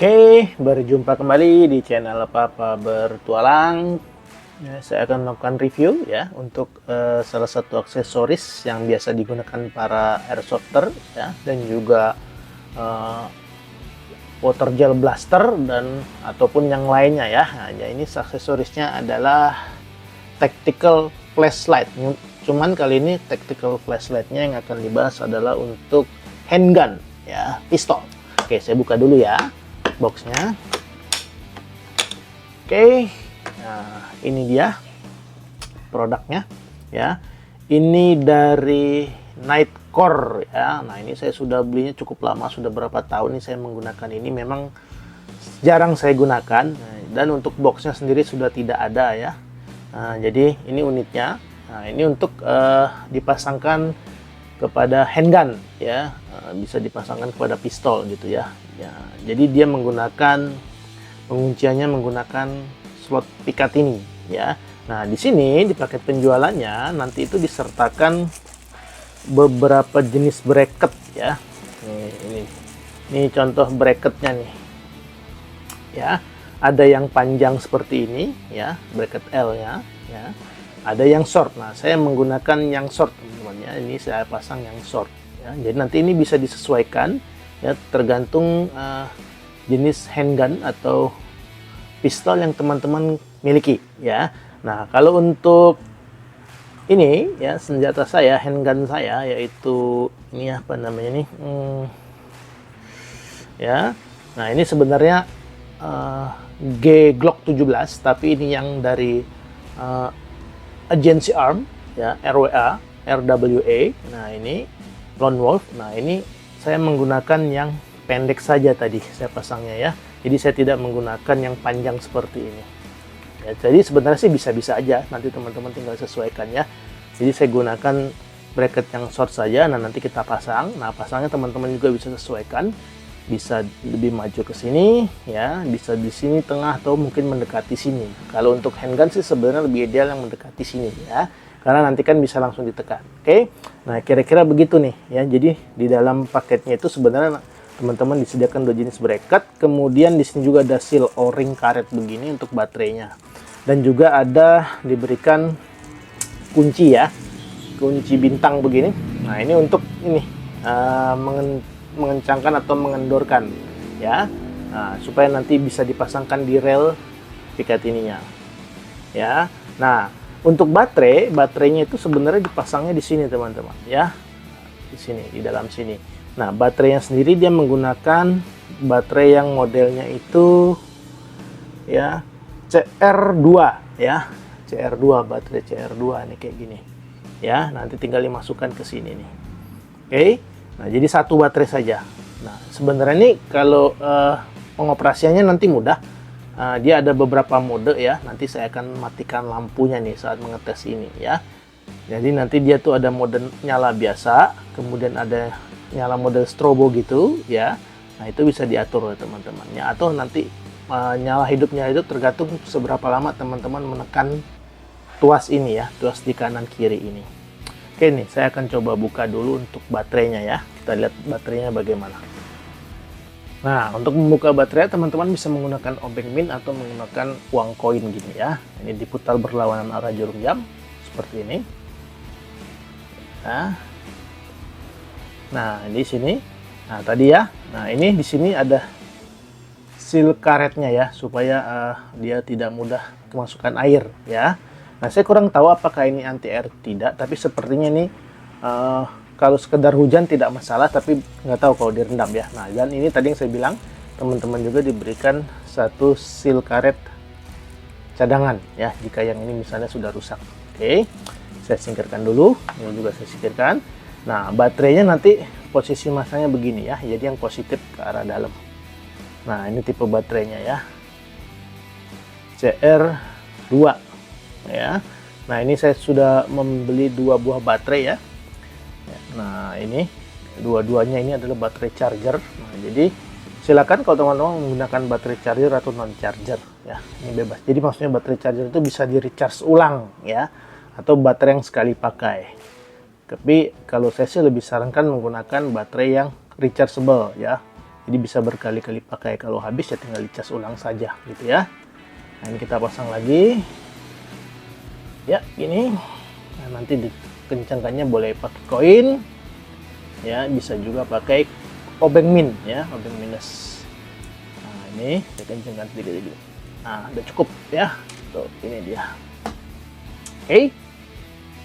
Oke, berjumpa kembali di channel Papa Bertualang. Ya, saya akan melakukan review ya untuk salah satu aksesoris yang biasa digunakan para airsofter ya, dan juga eh, water gel blaster dan ataupun yang lainnya ya. Nah, ini aksesorisnya adalah tactical flashlight. Cuman kali ini tactical flashlightnya yang akan dibahas adalah untuk handgun ya, pistol. Oke, saya buka dulu ya boxnya. Oke, nah ini dia produknya ya. Ini dari Nightcore ya. Nah ini saya sudah belinya cukup lama, sudah berapa tahun nih saya menggunakan ini. Memang jarang saya gunakan, dan untuk boxnya sendiri sudah tidak ada ya. Nah, jadi ini unitnya. Nah ini untuk dipasangkan kepada handgun ya, bisa dipasangkan kepada pistol gitu ya. Ya, jadi dia menggunakan pengunciannya menggunakan slot Picatinny ya. Nah, di sini di paket penjualannya nanti itu disertakan beberapa jenis bracket ya. Ini contoh bracketnya nih. Ya, ada yang panjang seperti ini ya, bracket L-nya ya. Ada yang short. Nah, saya menggunakan yang short teman-teman ya. Ini saya pasang yang short ya. Jadi nanti ini bisa disesuaikan ya, tergantung jenis handgun atau pistol yang teman-teman miliki ya. Nah, kalau untuk ini ya, senjata saya, handgun saya, yaitu ini apa namanya nih, ya. Nah, ini sebenarnya G Glock 17, tapi ini yang dari Agency Arm ya, RWA. Nah, ini Lone Wolf. Nah, ini saya menggunakan yang pendek saja tadi saya pasangnya ya. Jadi saya tidak menggunakan yang panjang seperti ini. Ya, jadi sebenarnya sih bisa-bisa aja. Nanti teman-teman tinggal sesuaikan ya. Jadi saya gunakan bracket yang short saja. Nah, nanti kita pasang. Nah, pasangnya teman-teman juga bisa sesuaikan. Bisa lebih maju ke sini ya, bisa di sini tengah atau mungkin mendekati sini. Kalau untuk handgun sih sebenarnya lebih ideal yang mendekati sini ya. Karena nanti kan bisa langsung ditekan. Oke. Nah, kira-kira begitu nih ya. Jadi di dalam paketnya itu sebenarnya teman-teman disediakan dua jenis bracket. Kemudian di sini juga ada seal O-ring karet begini untuk baterainya. Dan juga ada diberikan kunci ya. Kunci bintang begini. Nah, ini untuk ini mengencangkan atau mengendorkan ya. Nah, supaya nanti bisa dipasangkan di rel Picatinny-nya. Ya. Nah, untuk baterainya itu sebenarnya dipasangnya di sini teman-teman ya, di sini, di dalam sini. Nah, baterainya sendiri dia menggunakan baterai yang modelnya itu ya CR2 ya, CR2, baterai CR2 nih kayak gini ya. Nanti tinggal dimasukkan ke sini nih. Oke. Nah, jadi satu baterai saja. Nah, sebenarnya ini kalau pengoperasiannya nanti mudah. Dia ada beberapa mode ya. Nanti saya akan matikan lampunya nih saat mengetes ini ya. Jadi nanti dia tuh ada mode nyala biasa, kemudian ada nyala mode strobo gitu ya. Nah, itu bisa diatur oleh teman-teman ya. Atau nanti nyala hidupnya itu tergantung seberapa lama teman-teman menekan tuas ini ya, tuas di kanan kiri ini. Oke nih, saya akan coba buka dulu untuk baterainya ya. Kita lihat baterainya bagaimana. Nah, untuk membuka baterai teman-teman bisa menggunakan obeng min atau menggunakan uang koin gini ya. Ini diputar berlawanan arah jarum jam seperti ini. Nah, di sini. Nah, tadi ya. Nah, ini di sini ada seal karetnya ya, supaya dia tidak mudah kemasukan air ya. Nah, saya kurang tahu apakah ini anti air tidak, tapi sepertinya ini kalau sekedar hujan tidak masalah, tapi nggak tahu kalau direndam ya. Nah, dan ini tadi yang saya bilang, teman-teman juga diberikan satu seal karet cadangan ya, jika yang ini misalnya sudah rusak. Oke, saya singkirkan dulu. Ini juga saya singkirkan. Nah, baterainya nanti posisi masanya begini ya, jadi yang positif ke arah dalam. Nah, ini tipe baterainya ya, CR2 ya. Nah, ini saya sudah membeli dua buah baterai ya. Nah, ini dua-duanya ini adalah baterai charger. Nah, jadi silakan kalau teman-teman menggunakan baterai charger atau non charger ya, ini bebas. Jadi maksudnya baterai charger itu bisa di recharge ulang ya, atau baterai yang sekali pakai. Tapi kalau saya sih lebih sarankan menggunakan baterai yang rechargeable ya, Jadi bisa berkali-kali pakai, kalau habis ya tinggal dicas ulang saja gitu ya. Nah, ini kita pasang lagi. Ya, gini. Nah, nanti dikencangkannya boleh pakai koin. Ya, bisa juga pakai obeng min ya, obeng minus. Nah, ini saya kencangkan sedikit-sedikit. Nah, udah cukup ya. Tuh, ini dia. Oke.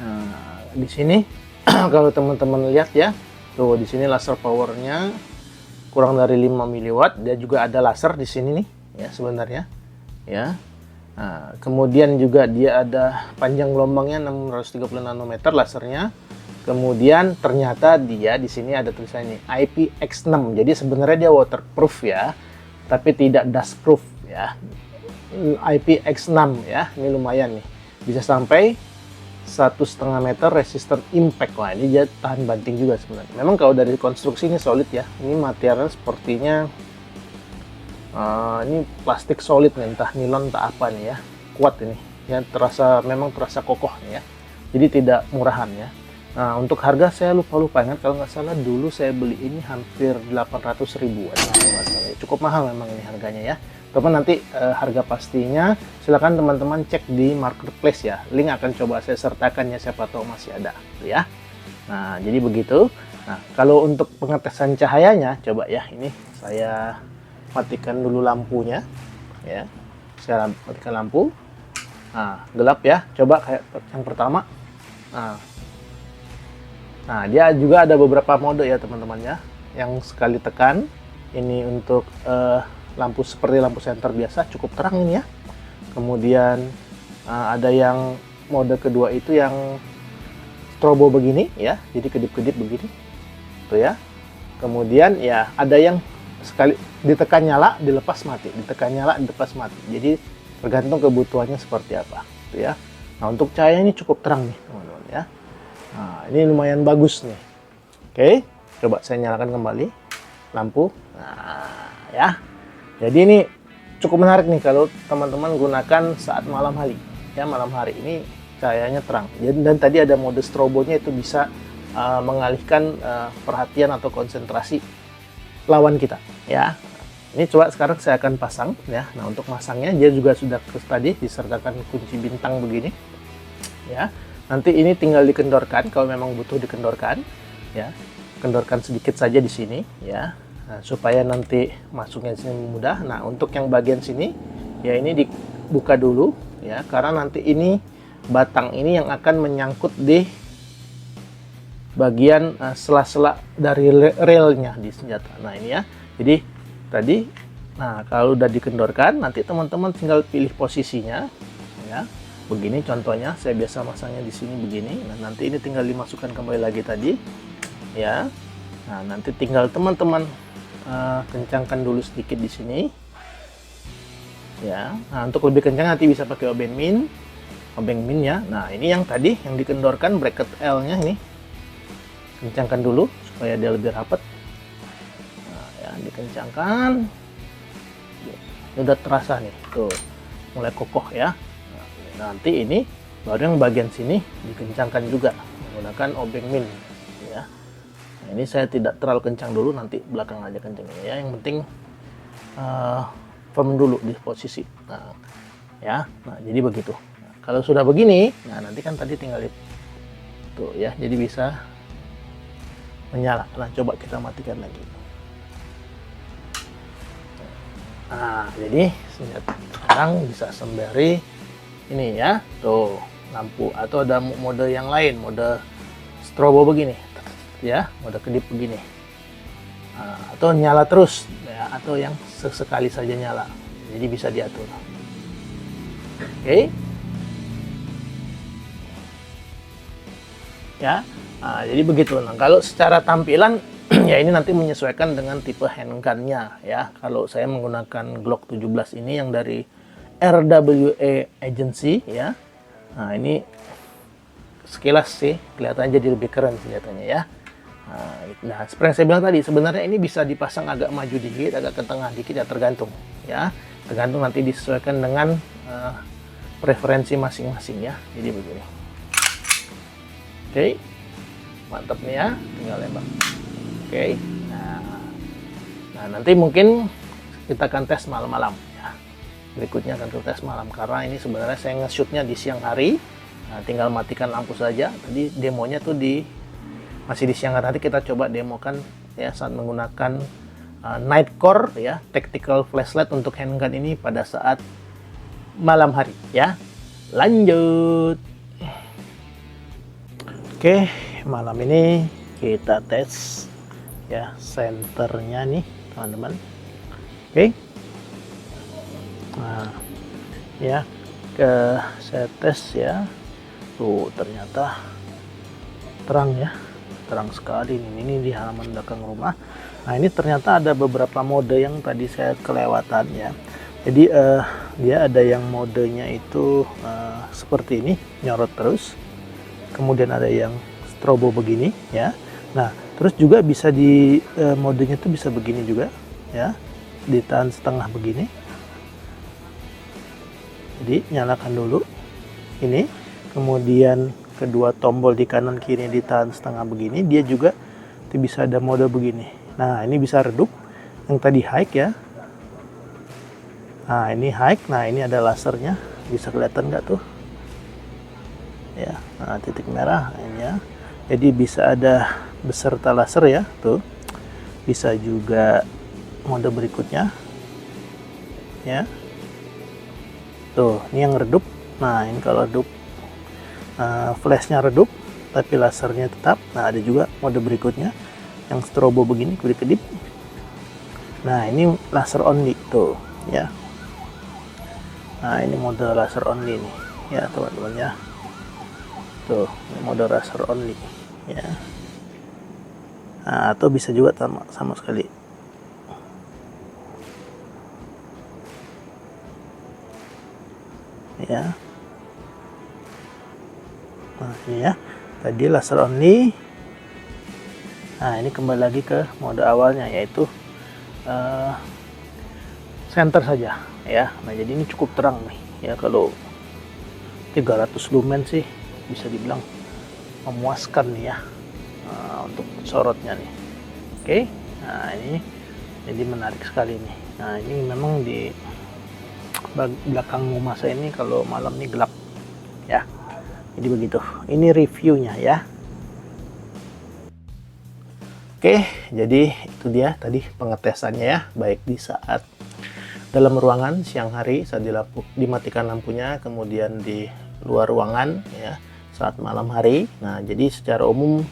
Nah, di sini kalau teman-teman lihat ya, tuh di sini laser powernya kurang dari 5 mW. Dia juga ada laser di sini nih ya sebenarnya ya. Nah, kemudian juga dia ada panjang gelombangnya 630 nanometer lasernya. Kemudian ternyata dia di sini ada tulisannya IPX6. Jadi sebenarnya dia waterproof ya, tapi tidak dustproof ya. IPX6 ya, ini lumayan nih. Bisa sampai 1,5 meter resistant impact. Wah, ini dia tahan banting juga sebenarnya. Memang kalau dari konstruksi ini solid ya. Ini materialnya sepertinya ini plastik solid nih, entah nilon entah apa nih ya. Kuat ini ya, memang terasa kokoh nih ya. Jadi tidak murahan ya. Nah, untuk harga saya lupa ingat, kalau nggak salah dulu saya beli ini hampir 800 ribuan. Cukup mahal memang ini harganya ya. Teman nanti harga pastinya silakan teman-teman cek di marketplace ya. Link akan coba saya sertakan ya, siapa tahu masih ada ya. Nah, jadi begitu. Nah, kalau untuk pengetesan cahayanya coba ya, ini saya matikan dulu lampunya ya. Saya matikan lampu. Nah, gelap ya. Coba kayak yang pertama. Nah, dia juga ada beberapa mode ya teman-teman ya. Yang sekali tekan ini untuk lampu seperti lampu senter biasa, cukup terang ini ya. Kemudian ada yang mode kedua itu yang strobo begini ya, jadi kedip-kedip begini tuh ya. Kemudian ya ada yang sekali ditekan nyala dilepas mati, ditekan nyala dilepas mati. Jadi tergantung kebutuhannya seperti apa tuh ya. Nah, untuk cahaya ini cukup terang nih teman-teman ya. Nah, ini lumayan bagus nih. Oke, coba saya nyalakan kembali lampu. Nah, ya. Jadi ini cukup menarik nih kalau teman-teman gunakan saat malam hari. Ya, malam hari ini cahayanya terang. Dan tadi ada mode strobonya, itu bisa mengalihkan perhatian atau konsentrasi lawan kita. Ya, ini coba sekarang saya akan pasang ya. Nah, untuk masangnya dia juga sudah tadi disertakan kunci bintang begini. Ya, nanti ini tinggal dikendorkan kalau memang butuh dikendorkan. Ya, kendorkan sedikit saja di sini ya. Nah, supaya nanti masuknya di sini mudah. Nah, untuk yang bagian sini ya ini dibuka dulu ya, karena nanti ini batang ini yang akan menyangkut di bagian sela-sela dari relnya di senjata. Nah, ini ya. Jadi tadi, nah kalau udah dikendorkan, nanti teman-teman tinggal pilih posisinya ya. Begini contohnya, saya biasa masangnya di sini begini. Nah, nanti ini tinggal dimasukkan kembali lagi tadi ya. Nah, nanti tinggal teman-teman kencangkan dulu sedikit di sini ya. Nah, untuk lebih kencang nanti bisa pakai obeng min ya. Nah, ini yang tadi yang dikendorkan bracket L nya ini kencangkan dulu supaya dia lebih rapat. Nah, ya dikencangkan. Ini udah terasa nih, tuh mulai kokoh ya. Nah, nanti ini baru yang bagian sini dikencangkan juga menggunakan obeng min ya. Nah, ini saya tidak terlalu kencang dulu, nanti belakang aja kencangnya ya. Yang penting firm dulu di posisi. Nah, ya. Nah, jadi begitu. Nah, kalau sudah begini, nah nanti kan tadi tinggal tuh ya, jadi bisa menyala. Nah, coba kita matikan lagi. Nah, jadi sekarang bisa sembari ini ya, tuh lampu. Atau ada mode yang lain, mode strobo begini ya, mode kedip begini. Nah, atau nyala terus ya, atau yang sesekali saja nyala. Jadi bisa diatur. Oke. Ya. Nah, jadi begitu. Nah, kalau secara tampilan ya ini nanti menyesuaikan dengan tipe handgunnya ya. Kalau saya menggunakan Glock 17 ini yang dari RWA Agency ya. Nah, ini sekilas sih kelihatannya jadi lebih keren senjatanya ya. Nah, seperti yang saya bilang tadi, sebenarnya ini bisa dipasang agak maju dikit, agak ke tengah dikit ya, tergantung ya. Tergantung nanti disesuaikan dengan preferensi masing-masing ya. Jadi begini. Oke. Mantap nih ya, tinggal lembak. Oke. Nah, Nah, nanti mungkin kita akan tes malam-malam ya. Berikutnya akan kita tes malam, karena ini sebenarnya saya nge-shootnya di siang hari. Nah, tinggal matikan lampu saja. Tadi demonya tuh masih di siang hari. Nanti kita coba demokan ya saat menggunakan Nightcore ya, tactical flashlight untuk handgun ini pada saat malam hari ya. Lanjut. Oke, malam ini kita tes ya senternya nih teman-teman. Oke. Nah, ya saya tes ya. Tuh ternyata terang ya, terang sekali ini di halaman belakang rumah. Nah, ini ternyata ada beberapa mode yang tadi saya kelewatan ya. Jadi dia ada yang modenya itu seperti ini, nyorot terus. Kemudian ada yang strobo begini ya. Nah, terus juga bisa di modenya tuh bisa begini juga ya, ditahan setengah begini. Jadi nyalakan dulu ini, kemudian kedua tombol di kanan kiri ditahan setengah begini. Dia juga bisa ada mode begini. Nah, ini bisa redup, yang tadi high ya. Nah, ini high. Nah, ini ada lasernya, bisa kelihatan nggak tuh ya. Nah, titik merah ini ya. Jadi bisa ada beserta laser ya tuh. Bisa juga mode berikutnya ya. Tuh, ini yang redup. Nah, ini kalau redup flashnya redup tapi lasernya tetap. Nah, ada juga mode berikutnya yang strobo begini, kedip-kedip. Nah, ini laser only tuh ya. Nah, ini mode laser only nih ya teman-teman ya. Tuh, ini mode laser only ya. Nah, atau bisa juga sama sekali ya. Nah, ini ya, tadi laser only. Nah, ini kembali lagi ke mode awalnya, yaitu center saja ya. Nah, jadi ini cukup terang nih ya. Kalau 300 lumen sih bisa dibilang memuaskan nih ya untuk sorotnya nih. Oke. Nah, ini jadi menarik sekali nih. Nah, ini memang di belakang rumah saya ini kalau malam ini gelap ya. Jadi begitu. Ini reviewnya ya. Oke, jadi itu dia tadi pengetesannya ya, baik di saat dalam ruangan siang hari saat dimatikan lampunya, kemudian di luar ruangan ya saat malam hari. Nah, jadi secara umum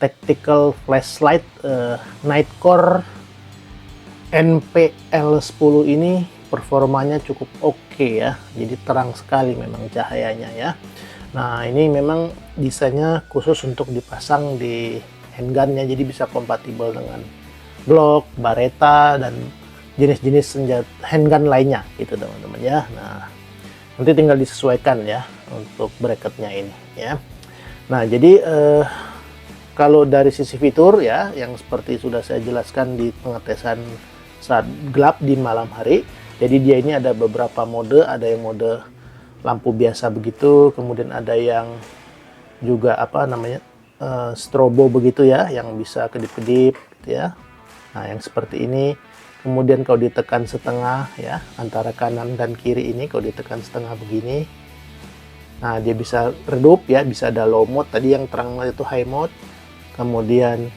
tactical flashlight Nightcore NPL10 ini performanya cukup oke ya. Jadi terang sekali memang cahayanya ya. Nah, ini memang desainnya khusus untuk dipasang di handgunnya, jadi bisa kompatibel dengan Glock, Beretta, dan jenis-jenis senjata handgun lainnya gitu teman-teman ya. Nah, nanti tinggal disesuaikan ya untuk bracketnya ini ya. Nah, jadi kalau dari sisi fitur ya, yang seperti sudah saya jelaskan di pengetesan saat gelap di malam hari, jadi dia ini ada beberapa mode. Ada yang mode lampu biasa begitu, kemudian ada yang juga apa namanya strobo begitu ya, yang bisa kedip-kedip gitu ya. Nah, yang seperti ini. Kemudian kalau ditekan setengah ya, antara kanan dan kiri ini kalau ditekan setengah begini, nah dia bisa redup ya, bisa ada low mode tadi yang terang itu high mode. Kemudian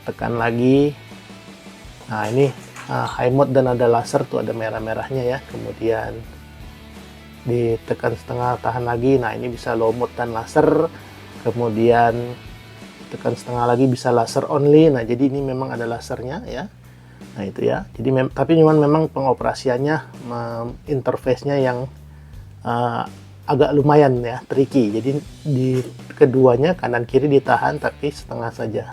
tekan lagi, nah ini high mode dan ada laser tuh, ada merah-merahnya ya. Kemudian ditekan setengah, tahan lagi, nah ini bisa low mode dan laser. Kemudian tekan setengah lagi bisa laser only. Nah, jadi ini memang ada lasernya ya. Nah, itu ya. Jadi tapi cuman memang pengoperasiannya interface-nya yang agak lumayan ya, tricky. Jadi di keduanya kanan kiri ditahan tapi setengah saja.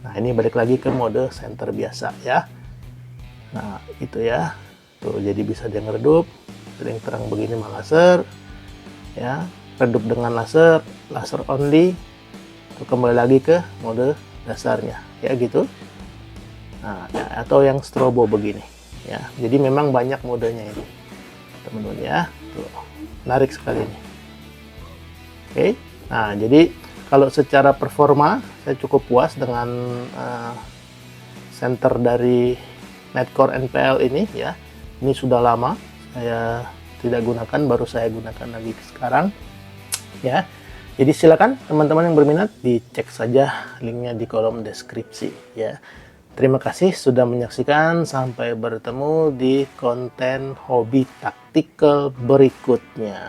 Nah, ini balik lagi ke mode center biasa ya. Nah, itu ya. Tuh, jadi bisa dia ngeredup, sering terang begini sama laser ya, redup dengan laser, laser only. Tuh, kembali lagi ke mode dasarnya ya gitu. Nah, atau yang strobo begini ya. Jadi memang banyak modenya ini teman-teman ya. Tuh, menarik sekali ini. Oke. Nah, jadi kalau secara performa saya cukup puas dengan center dari Netcore NPL ini ya. Ini sudah lama saya tidak gunakan, baru saya gunakan lagi sekarang ya. Jadi silakan teman-teman yang berminat dicek saja linknya di kolom deskripsi ya. Terima kasih sudah menyaksikan, sampai bertemu di konten hobi taktikal berikutnya.